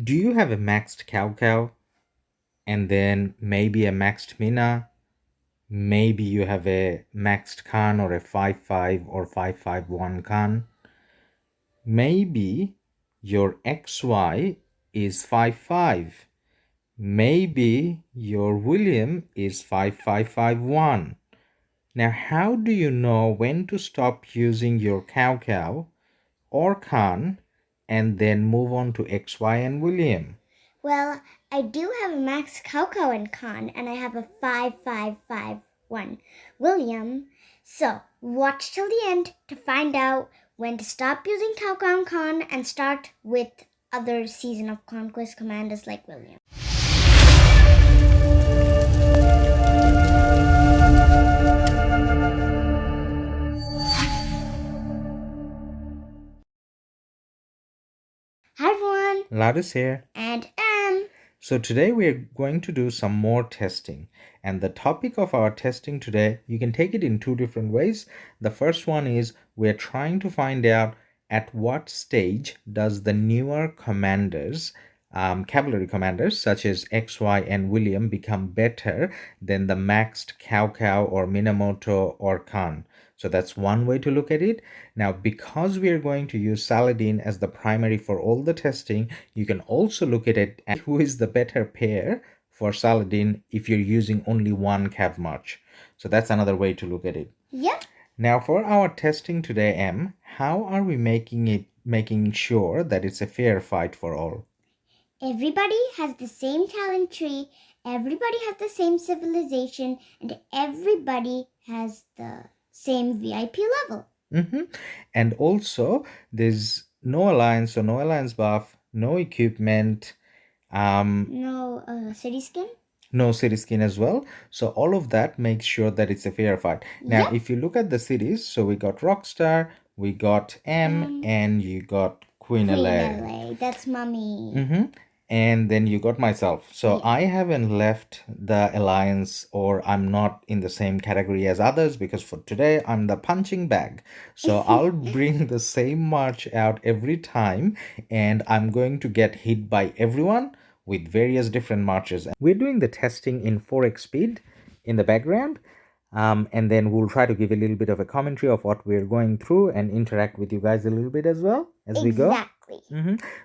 Do you have a maxed Cao Cao? And then maybe a maxed Mina? Maybe you have a maxed Khan or a 5-5 or 5-5-1 Khan? Maybe your XY is 5-5. Maybe your William is 5-5-5-1. Now, how do you know when to stop using your Cao Cao or Khan and then move on to XY and William? Well, I do have a Max Cao Cao and Khan, and I have a 5-5-5-1 William. So, watch till the end to find out when to stop using Cao Cao and Khan and start with other Season of Conquest commanders like William. Hi everyone! Ladus here. And So today we are going to do some more testing, and the topic of our testing today, you can take it in two different ways. The first one is we're trying to find out at what stage does the newer commanders, cavalry commanders such as XY and William, become better than the maxed Cao Cao or Minamoto or Khan. So that's one way to look at it. Now, because we are going to use Saladin as the primary for all the testing, you can also look at it at who is the better pair for Saladin if you're using only one Cav March. So that's another way to look at it. Yep. Now, for our testing today, Em, how are we making sure that it's a fair fight for all? Everybody has the same talent tree, everybody has the same civilization, and everybody has the same VIP level. And also, there's no alliance, so no alliance buff, no equipment, no city skin. No city skin as well. So all of that makes sure that it's a fair fight. Now, Yep. if you look at the cities, so we got RoKStaR, we got M, and you got Queen LA. That's mommy. And then you got myself. So I haven't left the alliance, or I'm not in the same category as others, because for today I'm the punching bag. So I'll bring the same march out every time, and I'm going to get hit by everyone with various different marches. We're doing the testing in 4x speed in the background. And then we'll try to give a little bit of a commentary of what we're going through and interact with you guys a little bit as well as we go. Exactly.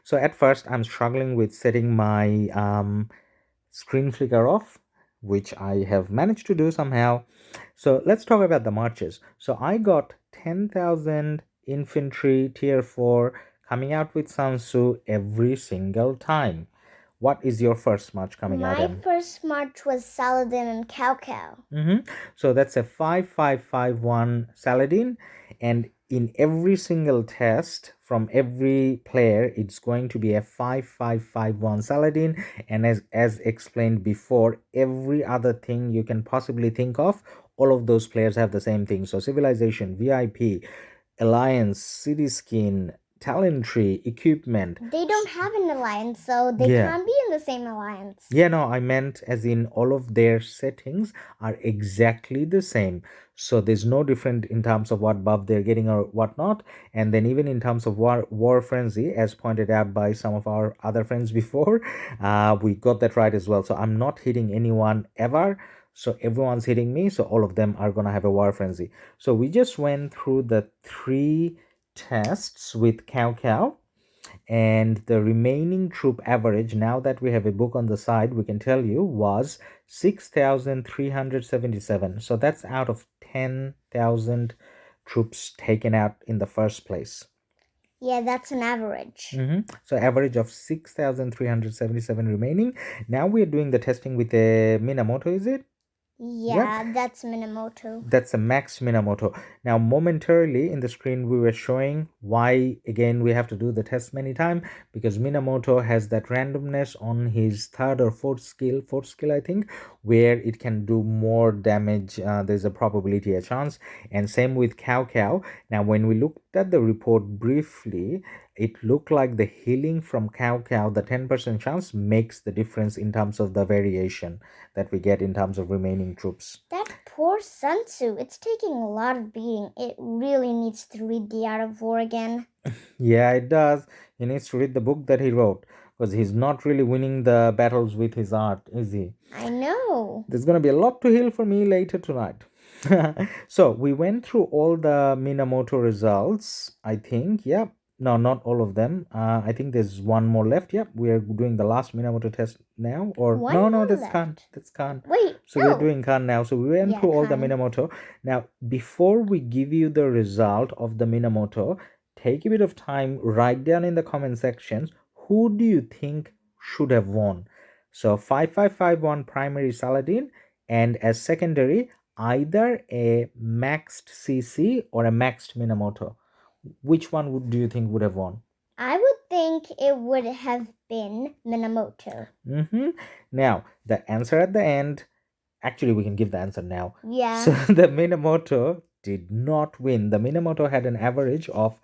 So at first, I'm struggling with setting my screen flicker off, which I have managed to do somehow. So let's talk about the marches. So I got 10,000 infantry tier 4 coming out with Sun Tzu every single time. What is your first march coming out? My first march was Saladin and Cao Cao. So that's a 5-5-5-1 Saladin, and in every single test from every player, it's going to be a 5-5-5-1 Saladin. And as explained before, every other thing you can possibly think of, all of those players have the same thing. So civilization, VIP, alliance, city skin, talent tree, equipment. They don't have an alliance, so they can't be in the same alliance. Yeah, no, I meant as in all of their settings are exactly the same. So there's no different in terms of what buff they're getting or whatnot. And then even in terms of war frenzy, as pointed out by some of our other friends before, we got that right as well. So I'm not hitting anyone ever. So everyone's hitting me. So all of them are going to have a war frenzy. So we just went through the 3 tests with Cao Cao, and the remaining troop average, now that we have a book on the side, we can tell you was 6,377. So that's out of 10,000 troops taken out in the first place. Yeah, that's an average. So average of 6,377 remaining. Now we are doing the testing with a Minamoto, is it? Yeah, that's Minamoto. That's a max Minamoto. Now, momentarily in the screen, we were showing why, again, we have to do the test many times, because Minamoto has that randomness on his third or fourth skill, I think, where it can do more damage. There's a probability, a chance. And same with Cao Cao. Now, when we looked at the report briefly, it looked like the healing from Cao Cao, the 10% chance, makes the difference in terms of the variation that we get in terms of remaining troops. That poor Sun Tzu, it's taking a lot of beating. It really needs to read The Art of War again. Yeah, it does. He needs to read the book that he wrote. because he's not really winning the battles with his art, is he? I know. There's gonna be a lot to heal for me later tonight. So we went through all the Minamoto results, I think. Yep. No, not all of them. I think there's one more left. Yep, we are doing the last Minamoto test now. Or One no, more that's left. Khan. That's Khan. Wait, So no. we're doing Khan now. So we went Yeah, through all the Khan. Minamoto. Now, before we give you the result of the Minamoto, take a bit of time, write down in the comment sections who do you think should have won. So 5551 primary Saladin, and as secondary either a maxed CC or a maxed Minamoto. Which one do you think would have won? I would think it would have been Minamoto. Now, the answer at the end, actually, we can give the answer now. Yeah. So, the Minamoto did not win. The Minamoto had an average of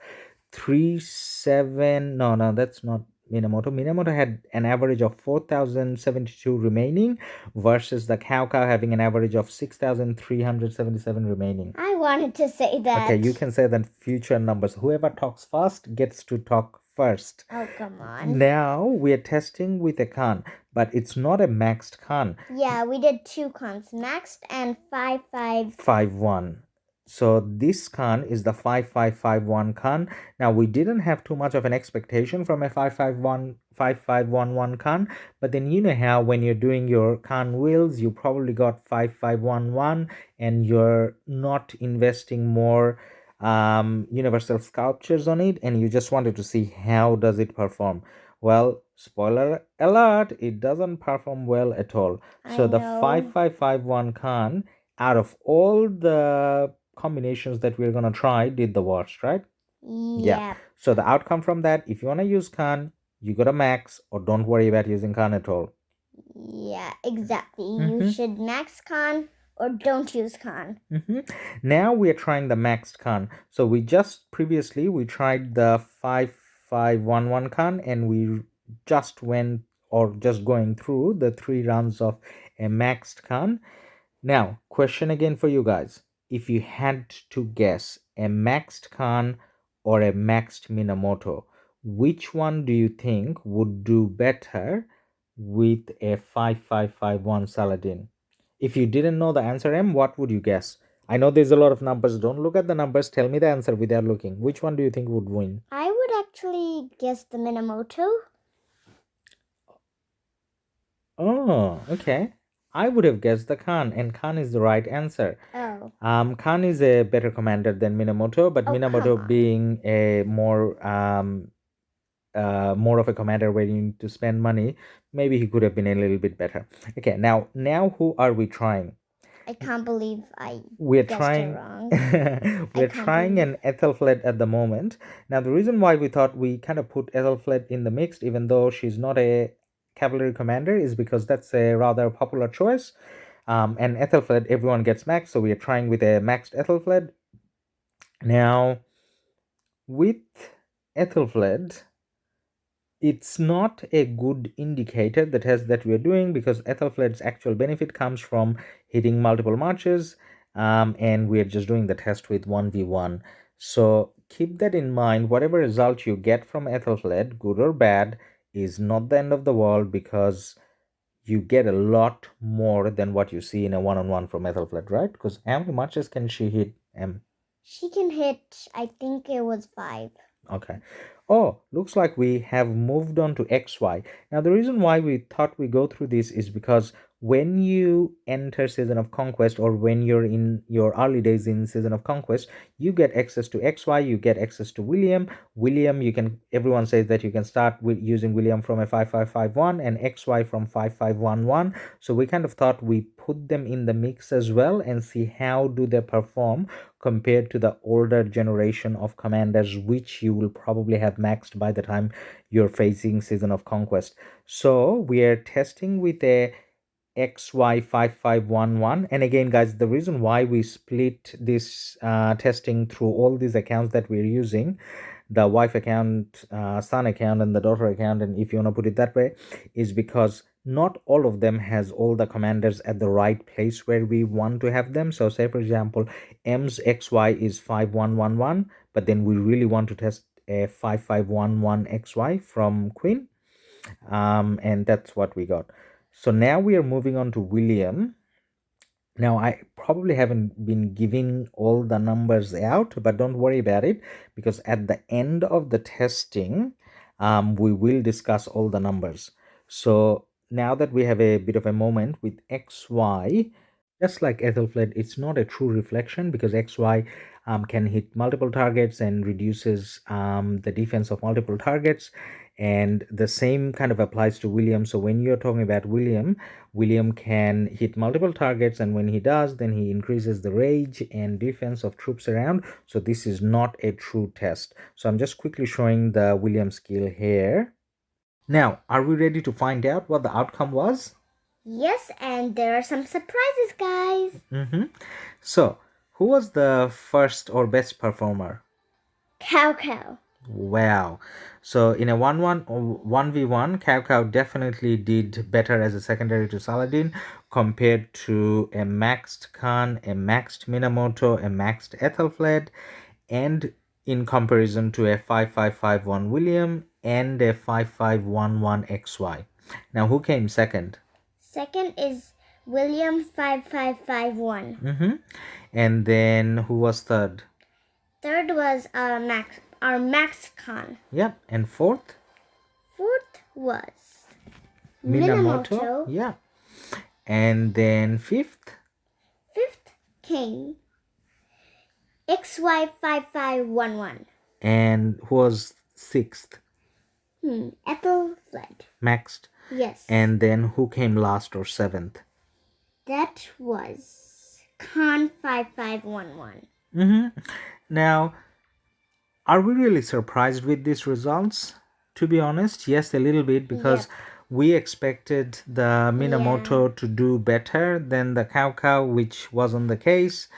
3,7. No, that's not Minamoto. Minamoto had an average of 4,072 remaining versus the Cao Cao having an average of 6,377 remaining. I wanted to say that. Okay, you can say that future numbers. Whoever talks first gets to talk first. Oh, come on. Now we are testing with a Khan, but it's not a maxed Khan. Yeah, we did 2 cons, maxed and 5-1. So this Khan is the 5551 Khan. Now we didn't have too much of an expectation from a 5511 Khan, but then you know how when you're doing your Khan wheels, you probably got 5511 and you're not investing more universal sculptures on it, and you just wanted to see how does it perform. Well, spoiler alert, it doesn't perform well at all. So the 5551 Khan, out of all the combinations that we're gonna try, did the worst, right? Yeah. So the outcome from that, if you want to use Khan, you got a max, or don't worry about using Khan at all. Yeah, exactly. You should max Khan or don't use Khan. Now we are trying the maxed Khan. So we just previously we tried the 5511 Khan, and we just went or just going through the 3 rounds of a maxed Khan. Now, question again for you guys. If you had to guess a maxed Khan or a maxed Minamoto, which one do you think would do better with a 5551 Saladin? If you didn't know the answer, M, what would you guess? I know there's a lot of numbers. Don't look at the numbers. Tell me the answer without looking. Which one do you think would win? I would actually guess the Minamoto. Oh, okay. I would have guessed the Khan, and Khan is the right answer. Oh. Khan is a better commander than Minamoto, but Minamoto being a more of a commander where you need to spend money, maybe he could have been a little bit better. Okay, now who are we trying? I can't believe we're guessed trying it wrong. we're trying an Ethelfled at the moment. Now the reason why we thought we kind of put Ethelfled in the mix, even though she's not a cavalry commander, is because that's a rather popular choice. And Ethelfled, everyone gets maxed, so we are trying with a maxed Ethelfled. Now with Ethelfled, it's not a good indicator that we're doing, because Ethelfled's actual benefit comes from hitting multiple marches, and we're just doing the test with 1v1. So keep that in mind. Whatever result you get from Ethelfled, good or bad, is not the end of the world, because you get a lot more than what you see in a one-on-one from Ethelfled, right? Because how many marches can she hit? She can hit, I think it was 5. Okay. Oh, looks like we have moved on to XY. Now, the reason why we thought we go through this is because when you enter Season of Conquest, or when you're in your early days in Season of Conquest, you get access to XY, you get access to William. William, everyone says that you can start with using William from a 5551 and XY from 5511. So we kind of thought we put them in the mix as well and see how do they perform compared to the older generation of commanders, which you will probably have maxed by the time you're facing Season of Conquest. So we are testing with a XY5511, and again guys, the reason why we split this testing through all these accounts that we're using, the wife account, son account, and the daughter account, and if you want to put it that way, is because not all of them has all the commanders at the right place where we want to have them. So say for example, M's XY is 5111, but then we really want to test a 5511 XY from Queen. And that's what we got. So now we are moving on to William. Now, I probably haven't been giving all the numbers out, but don't worry about it, because at the end of the testing, we will discuss all the numbers. So now that we have a bit of a moment with XY, just like Ethelfled, it's not a true reflection because XY can hit multiple targets and reduces the defense of multiple targets. And the same kind of applies to William. So when you're talking about William can hit multiple targets, and when he does, then he increases the rage and defense of troops around. So this is not a true test. So I'm just quickly showing the William skill here. Now, are we ready to find out what the outcome was? Yes, and there are some surprises, guys. So, who was the first or best performer? Cao Cao. Wow. So in a 1v1, Cao Cao definitely did better as a secondary to Saladin compared to a maxed Khan, a maxed Minamoto, a maxed Ethelfled, and in comparison to a 5551 William and a 5511 XY. Now, who came second? Second is William 5551. And then who was third? Third was our Max Khan. Yep. And fourth? Fourth was Minamoto. Yeah. And then fifth? Fifth came XY5511. And who was sixth? Ethelfled. Maxed. Yes. And then who came last or seventh? That was Khan 5511. Now, are we really surprised with these results? To be honest, yes, a little bit, because we expected the Minamoto to do better than the Cao Cao, which wasn't the case.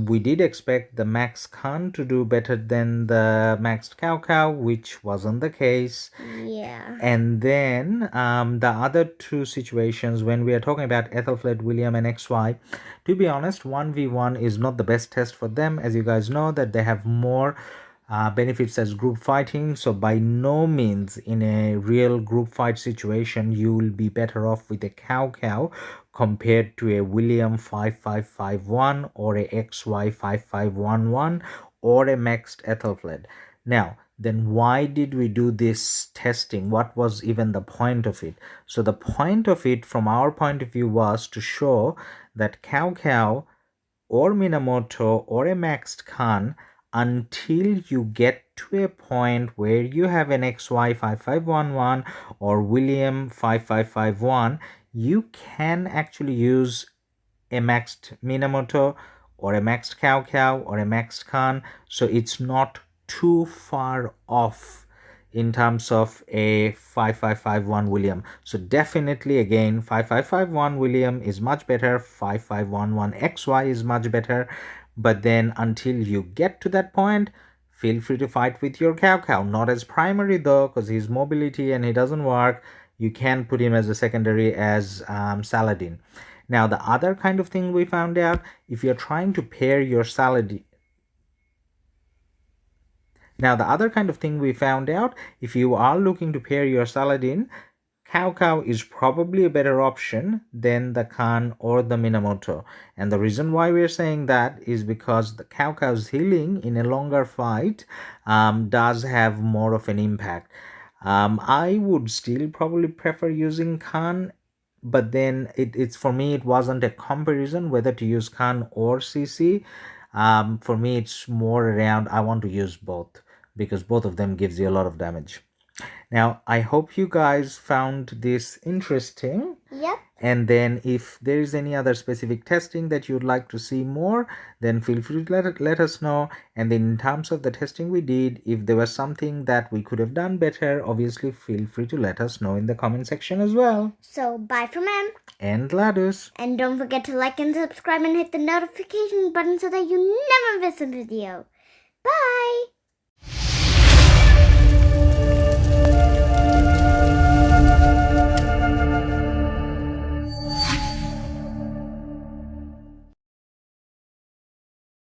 We did expect the Max Khan to do better than the Maxed Cao Cao, which wasn't the case. Yeah. And then the other two situations, when we are talking about Ethelfled, William, and XY, to be honest, 1v1 is not the best test for them. As you guys know, that they have more benefits as group fighting. So by no means in a real group fight situation you will be better off with a Cao Cao compared to a William 5551 or a XY 5511 or a maxed Ethelfled. Now, then why did we do this testing? What was even the point of it? So the point of it from our point of view was to show that Cao Cao or Minamoto or a maxed Khan, until you get to a point where you have an XY 5511 or William 5551, you can actually use a maxed Minamoto or a maxed Cao Cao or a maxed Khan. So it's not too far off in terms of a 5551 William. So definitely again 5551 William is much better, 5511 XY is much better, but then until you get to that point, feel free to fight with your Cao Cao. Not as primary though, because he's mobility and he doesn't work. You can put him as a secondary as Saladin. Now the other kind of thing we found out, if you're trying to pair your Saladin, now the other kind of thing we found out, if you are looking to pair your Saladin, Cao Cao is probably a better option than the Khan or the Minamoto. And the reason why we're saying that is because the Cao Cao's healing in a longer fight does have more of an impact. I would still probably prefer using Khan, but then it's for me it wasn't a comparison whether to use Khan or CC. For me it's more around I want to use both because both of them gives you a lot of damage. Now, I hope you guys found this interesting. Yep. And then if there is any other specific testing that you'd like to see more, then feel free to let us know. And then in terms of the testing we did, if there was something that we could have done better, obviously feel free to let us know in the comment section as well. So, bye from M. And Ladus. And don't forget to like and subscribe and hit the notification button so that you never miss a video. Bye!